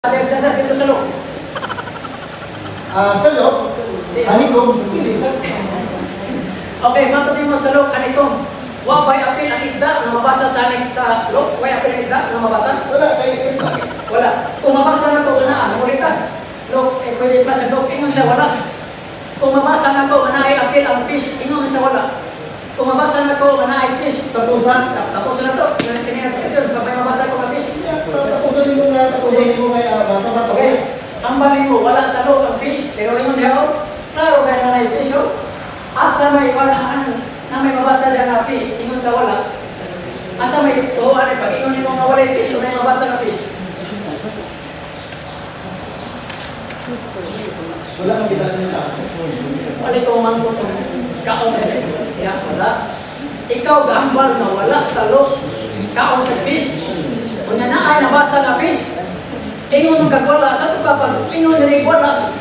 Sasad dito sa loob. Sa loob? Kanikom. Okay, matutin mo sa loob, kanikom. Way apil ang isda na mabasa sa loob? Way apil ang isda na mabasa? Wala, kayo bakit? Wala. Kung mabasa na ito, ganaan, ulitan. Loob, pwede pa sa loob, ingon sa wala. Kung mabasa na ito, ganaan apil ang fish, ingon sa wala. Kung mabasa na ito, ganaan fish. Tapusan? Tapusan na ito. Kinihat session, kapag mabasa ko na fish. Tapusan mo nga, tapusan mo kay bata. Okay. Ang bali mo, wala sa loob ang fish, pero ingon dihaw, klaro kaya nga na fish, oh. Asa may wala na may mabasa dyan na fish, ingon ka wala. Asa may tuhuan ay pag ingon mo nga wala yung fish, o may mabasa na fish. Wala kang kita nila. Wala ko mangkot ko. Kaon sa ya wala. Ikaw gambal na wala sa loob. Kaon sa fish. Kunya na ay nabasa na fish. Ingon ng kagwala sa ito pa ingon na wala.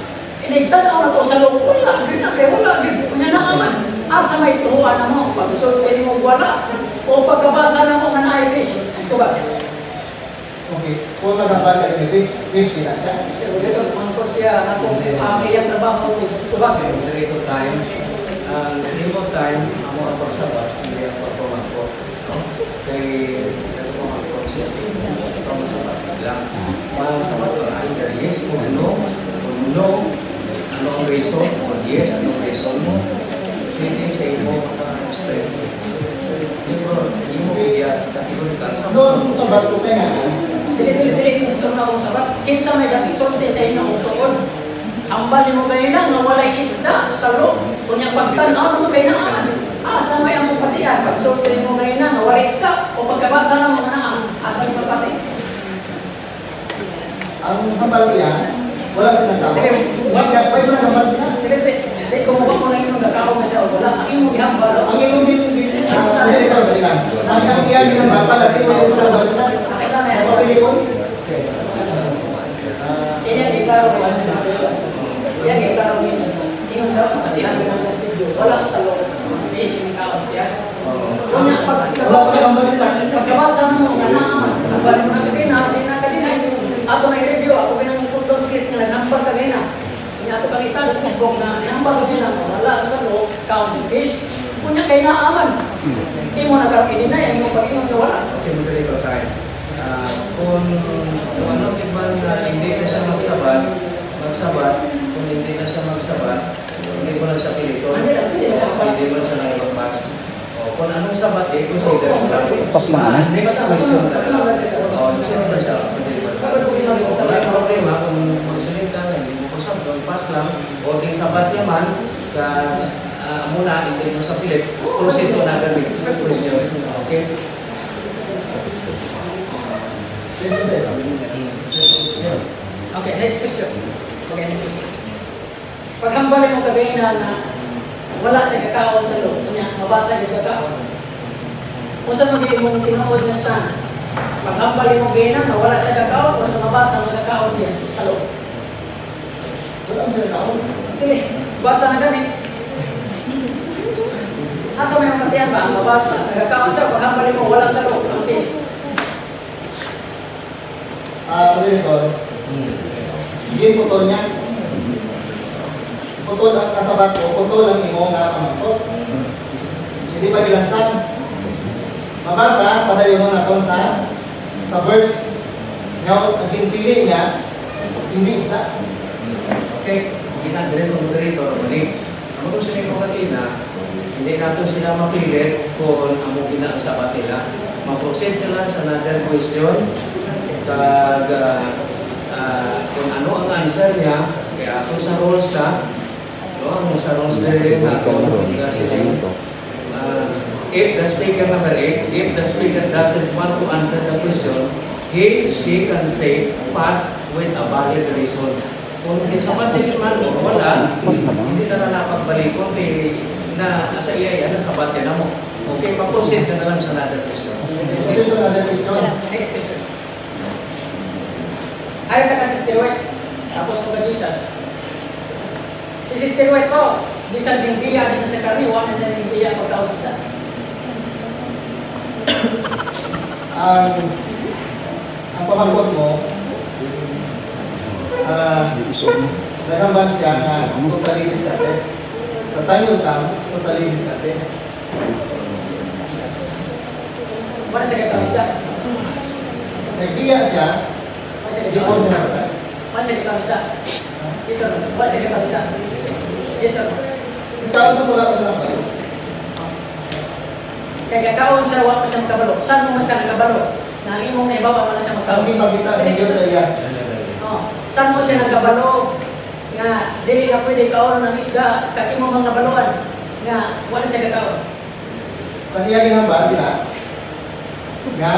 Inigtanaw na to sa loob. Wala. Wala. Kunya na aman. Asa may tuhuan na mo. Pag-isot kayo mo wala. O pagkabasa na mo na ay fish. Ito ba? Okay. Kung nagabala ni fish kita siya. Dito, mangkot siya na kung iyang trabaho ko. Ito ba? Record time. Record time, amo ang pagsabat, hindi ang pagpamangkot. Kaya ito po mangkot siya sa inyo. Ito masabat lang. Parang sabat ko na, either yes o no, ano ang reason, o yes, ano ang reason mo. Sige sa inyo, straight. Hindi mo kaya sa ikonikal sa Doon ang sabat ko kaya. Dili-dili gusto na akong sabat. Kinsa may dapit sorte sa inyo ang tuon. Ang bali mo kayo lang na walay isda sa loob. Kunyang pagtanaw mo kayo na asa may ang patian. Pag sorte mo kayo na walay isda o pagkabasa na mo na asa may pagpati. Ang hambal niya, wala silang tao. Pwede mo na hambal sila. Sige, kumuha mo na yung nagkakaw mo siya o wala. Ang iyong ihambal. Ang iyong dito, ang iyan din ang bata, kasi mo yung hambal sila. Napapili ko. Yan iklaro mo sa yan iklaro mo yung sa kapatihan mo ng studio. Wala sa loob. Fish, yung kaon siya. Kunya, pagkabasa mo nga na, ang balik mo na kagina, hindi na kagina. Ato na i-review, ako pinang-putong script nga nag-hambal kagina. Kunya, ato pang-itan sa Facebook na i-hambal kagina, wala sa loob, kaon si fish. Kunya, kayo naaman. Hindi mo nagkakinin na, yan yung pag-inom na wala. Okay, mag-record time. Kung ano ibang hindi na siya magsabat, kung hindi na siya magsabat, hindi mo lang siya pilito, hindi mo lang siya nalagpas. Kung anong sabat, consider mo lang. Next question na siya. Consider siya. Wala problema kung magsalita na hindi mo pasabat, pas lang, o yung sabat naman, muna hindi mo sa pilit, proceed to another question. Okay? Okay, next question. Okay, next question. Paghambalin mo kagaya na wala sa kakaon sa loob niya, mabasa yung kakaon. Kung saan magiging mong tinuod na stand, paghambalin mo kagaya na wala sa kakaon, o sa mabasa ng kakaon siya sa loob. Wala mo sila tao. Hindi, basa na gani. Asa mo yung matiyan ba? Mabasa, nagkakaon siya, paghambalin mo wala sa loob, ang fish. Ano ito? Yung putol niya. Putol ang kasabat ko, putol ang imo nga pamangkot. Hindi pa gilansang. Mabasa, padayo mo na ito sa verse. Ngayon, ang pili niya, hindi isda. Okay, ginagres ang moderator, manig. Ang mga sa nito kanina, hindi natin sila mapilit kung ang mga ginasabat nila. Ma-proceed nila sa another question. Kung ano ang answer niya, kaya kung sa rules ka, no, sa rules din if the speaker number 8, if the speaker doesn't want to answer the question, she can say pass with a valid reason. Kung sa patin man wala, hindi na napagbalik kung na sa iya yan, sa patin na mo. Okay, pa-proceed ka na lang sa another question. Next question. Ayaw ka na Sister White, tapos ko ka Jesus. Si Sister White ko, bisan din biya, bisan sa karni, huwag na sa din biya pagkaos sila. Ang pamangkot mo, nagambal siya na totally discarded. Sa time will come, totally discarded. Wala sa kakalista. Nagbiya siya, hindi po siya nakatay. Wala sa kakalista. Yes, sir. Wala sa kakalista. Yes, sir. Ikaw sa mula ko na kayo. Kaya kakaon siya, wala pa siya magkabalo. Saan mo man siya nagkabalo? Na ang imong naibawa, wala siya Saan magkabalo. di makita sa Diyos sa iya? Saan mo siya nagkabalo? Nga, dili na pwede kaon ng isda, kag imong mga nabaluan. Nga, wala siya kakaon. Sa iya ginambal, di ba? Nga,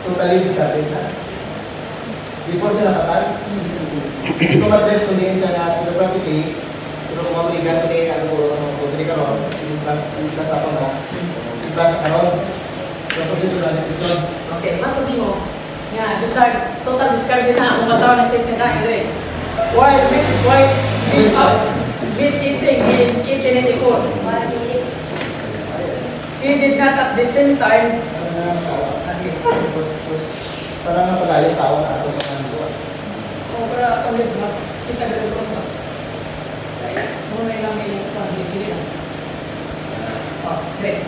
totally discarded na. Before siya nakatay, ito mag-dress kung din siya na sa the prophecy, pero kung mabuligan ko din, ano po, sa mga pwede karon, discuss ako na, discuss karon, yung procedure na ito. Okay, matuloy mo. Nga, bisag, total discarded na ang kasawa na statement na ito eh. While Mrs. White beat up, beat eating in 1884, she did not at the same time, Parang napagaling tao na ako sa mga buwan. para ulit kita ganun ko. Kaya, muna lang yung pag-ibig lang. Great.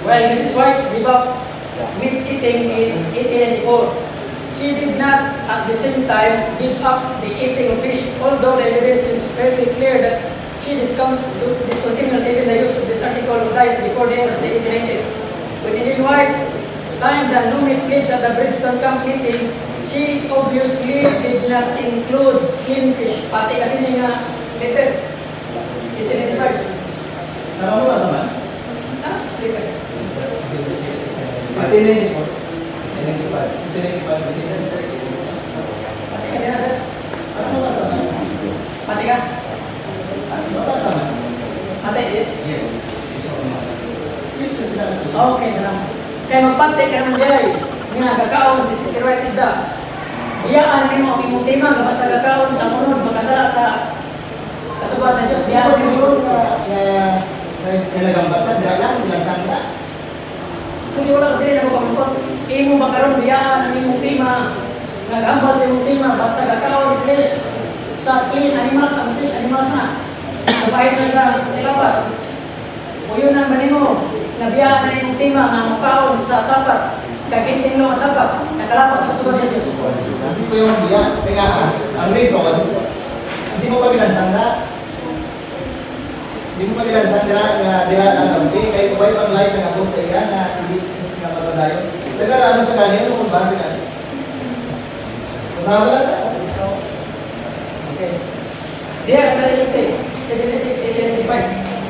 Well, Mrs. White gave up meat eating in 1894. She did not, at the same time, give up the eating of fish, although the evidence is fairly clear that she discontinued even the use of this article of diet before the end of the 1890s. When Ellen White signed the no meat pledge at the Brixton Camp meeting, she obviously did not include clean fish. Pati kasi niya nga letter. 1895. Alam mo ba naman? Letter. Pati na hindi po. Pati kasi na, sir. Alam mo ba naman? Pati ka? Ano ba naman? Pati, yes? Yes. Yes, sinabi ko. Okay, salamat. Kaya magpante ka naman dyan. Nga, kakaon si Sister White isda. Iyaan rin mo ang imong tema, basta kakaon sa munod, makasala sa kasabot sa Diyos. Di Iyaan ba rin mo. siguro na nilagambal sa dira lang, bilang sangka? Kung wala ka din ako pagkakot, imo makaroon biyaan ang imong tema. Nag-ambal sa imong tema, basta kakaon fish sa clean animals, ang fish animals na. Kapahit na sa sapat. O yun ang manimo, nabiyaan na imong tema nga makaon sa sapat. Kagintin mo ang sapat, nakalapas sa kasabot sa Diyos. Hindi ko yung biya. Kaya ang reason, hindi mo pa bilansang na. Hindi mo pa bilansang dira ang kampi. Kaya kung may pang-light na ako sa iya na hindi nga magpadayon. Teka ano sa ganyan, ano kung base ka? Masama lang na. Okay. Diya sa ilite, sa Genesis 18:25.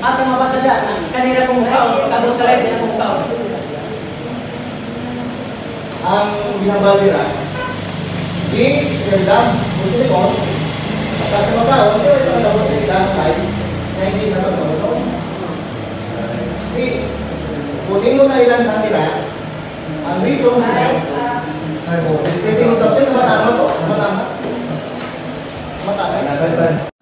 Asa mabasa dyan, kanina kong mukhaon, kabong sa life din ang mukhaon. Ang binabal nila, di silang musikon, at sa mga hindi ito ang sa ilang live na hindi na magpapagawa. Di, putin mo na ilan sa nila, ang reason sila, discussing consumption, matama po, matama. Matama.